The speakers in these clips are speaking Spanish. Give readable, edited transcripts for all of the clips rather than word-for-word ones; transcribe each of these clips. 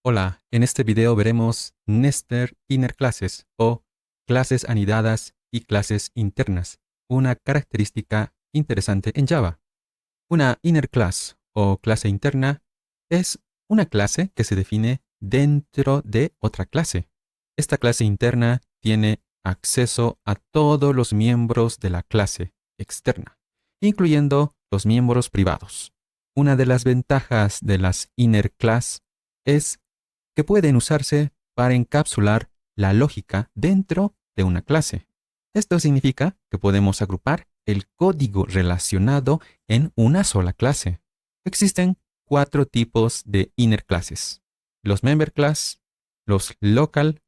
Hola, en este video veremos Nested Inner Classes o clases anidadas y clases internas, una característica interesante en Java. Una inner class o clase interna es una clase que se define dentro de otra clase. Esta clase interna tiene acceso a todos los miembros de la clase externa, incluyendo los miembros privados. Una de las ventajas de las inner class es que pueden usarse para encapsular la lógica dentro de una clase. Esto significa que podemos agrupar el código relacionado en una sola clase. Existen 4 tipos de inner classes: los member class, los local,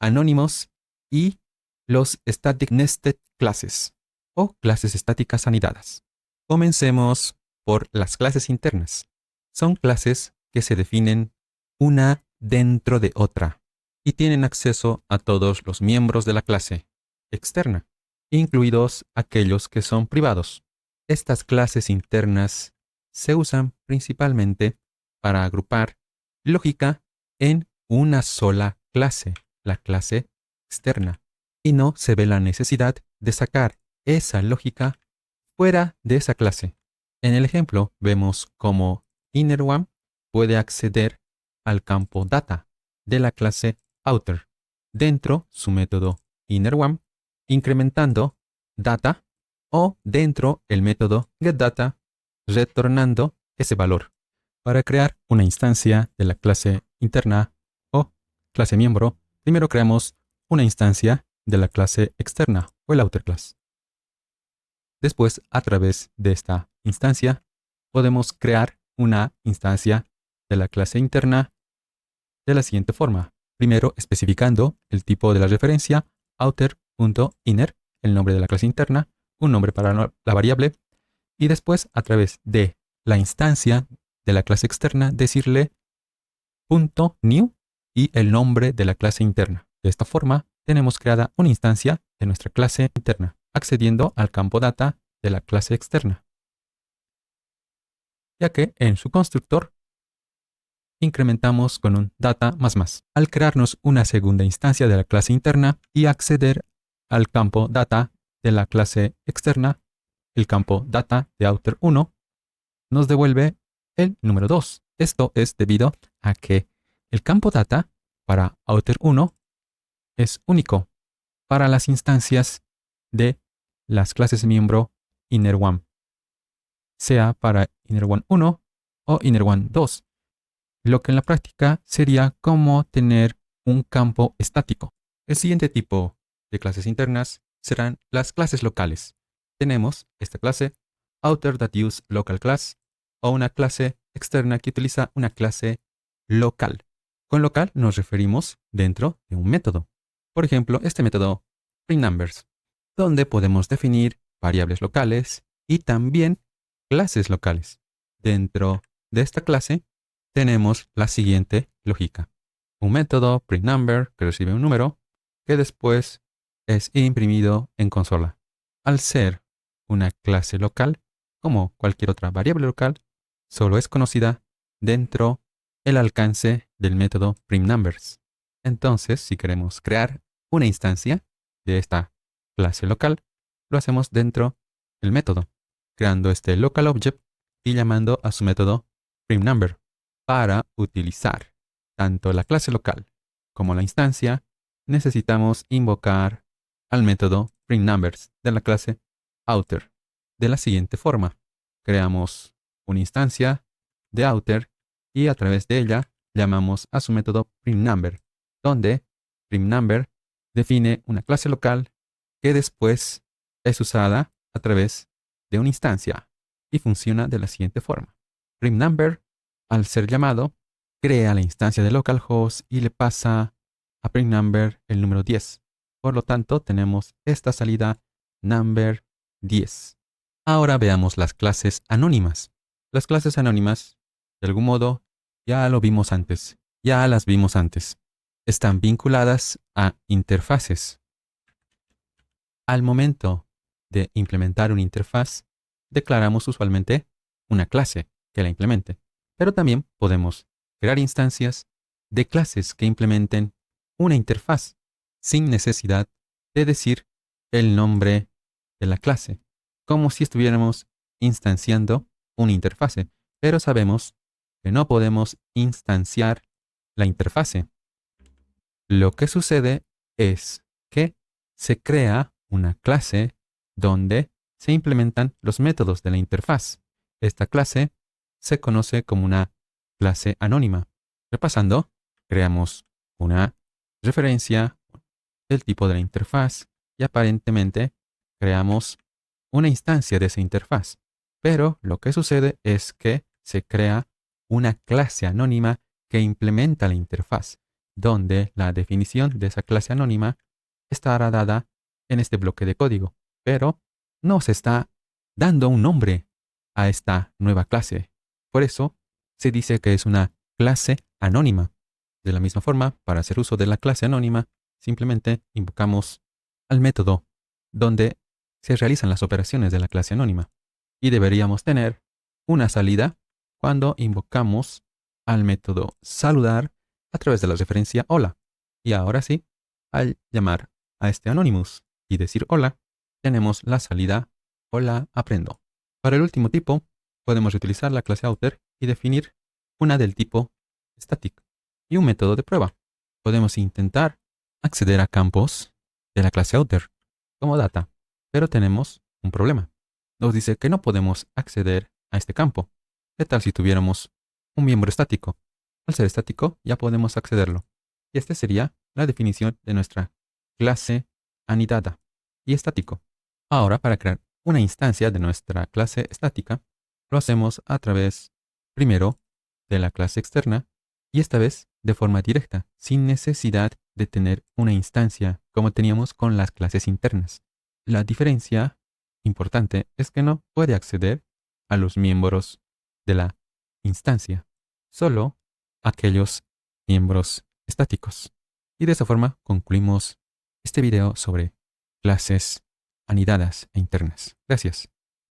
anónimos y los static nested classes o clases estáticas anidadas. Comencemos por las clases internas. Son clases que se definen una dentro de otra y tienen acceso a todos los miembros de la clase externa, incluidos aquellos que son privados. Estas clases internas se usan principalmente para agrupar lógica en una sola clase, la clase externa, y no se ve la necesidad de sacar esa lógica fuera de esa clase. En el ejemplo vemos cómo inner1 puede acceder al campo data de la clase outer dentro su método inner1, incrementando data, o dentro el método getData, retornando ese valor. Para crear una instancia de la clase interna o clase miembro, primero creamos una instancia de la clase externa o el outer class. Después, a través de esta instancia, podemos crear una instancia de la clase interna de la siguiente forma. Primero, especificando el tipo de la referencia, outer.inner, el nombre de la clase interna, un nombre para la variable, y después, a través de la instancia de la clase externa, decirle .new y el nombre de la clase interna. De esta forma, tenemos creada una instancia de nuestra clase interna, accediendo al campo data de la clase externa, ya que en su constructor incrementamos con un data más. Al crearnos una segunda instancia de la clase interna y acceder al campo data de la clase externa, el campo data de outer1 nos devuelve el número 2. Esto es debido a que el campo data para outer1 es único para las instancias de las clases miembro inner1, sea para inner1 o inner1, lo que en la práctica sería como tener un campo estático. El siguiente tipo de clases internas serán las clases locales. Tenemos esta clase outer.useLocalClass, o una clase externa que utiliza una clase local. Con local nos referimos dentro de un método. Por ejemplo, este método printNumbers, donde podemos definir variables locales y también clases locales. Dentro de esta clase tenemos la siguiente lógica: un método printNumber que recibe un número que después es imprimido en consola. Al ser una clase local, como cualquier otra variable local, solo es conocida dentro el alcance del método printNumbers. Entonces, si queremos crear una instancia de esta clase local, lo hacemos dentro del método, creando este local object y llamando a su método printNumber. Para utilizar tanto la clase local como la instancia, necesitamos invocar al método printNumbers de la clase outer de la siguiente forma. Creamos una instancia de outer y a través de ella llamamos a su método printNumber, donde printNumber define una clase local que después es usada a través de una instancia y funciona de la siguiente forma. printNumber, al ser llamado, crea la instancia de localhost y le pasa a printNumber el número 10. Por lo tanto, tenemos esta salida number 10. Ahora veamos las clases anónimas. Las clases anónimas, de algún modo, ya las vimos antes. Están vinculadas a interfaces. Al momento de implementar una interfaz, declaramos usualmente una clase que la implemente, pero también podemos crear instancias de clases que implementen una interfaz sin necesidad de decir el nombre de la clase, como si estuviéramos instanciando una interfase, pero sabemos que no podemos instanciar la interfase. Lo que sucede es que se crea una clase donde se implementan los métodos de la interfaz. Esta clase se conoce como una clase anónima. Repasando, creamos una referencia del tipo de la interfaz y aparentemente creamos una instancia de esa interfaz. Pero lo que sucede es que se crea una clase anónima que implementa la interfaz, donde la definición de esa clase anónima estará dada en este bloque de código, pero no se está dando un nombre a esta nueva clase. Por eso se dice que es una clase anónima. De la misma forma, para hacer uso de la clase anónima, simplemente invocamos al método donde se realizan las operaciones de la clase anónima. Y deberíamos tener una salida cuando invocamos al método saludar a través de la referencia hola. Y ahora sí, al llamar a este Anonymous y decir hola, tenemos la salida hola aprendo. Para el último tipo, podemos utilizar la clase outer y definir una del tipo static y un método de prueba. Podemos intentar acceder a campos de la clase outer como data, pero tenemos un problema. Nos dice que no podemos acceder a este campo. ¿Qué tal si tuviéramos un miembro estático? Al ser estático ya podemos accederlo. Y esta sería la definición de nuestra clase anidada y estático. Ahora, para crear una instancia de nuestra clase estática, lo hacemos a través, primero, de la clase externa y esta vez de forma directa, sin necesidad de tener una instancia como teníamos con las clases internas. La diferencia importante es que no puede acceder a los miembros de la instancia, solo aquellos miembros estáticos. Y de esa forma concluimos este video sobre clases anidadas e internas. Gracias.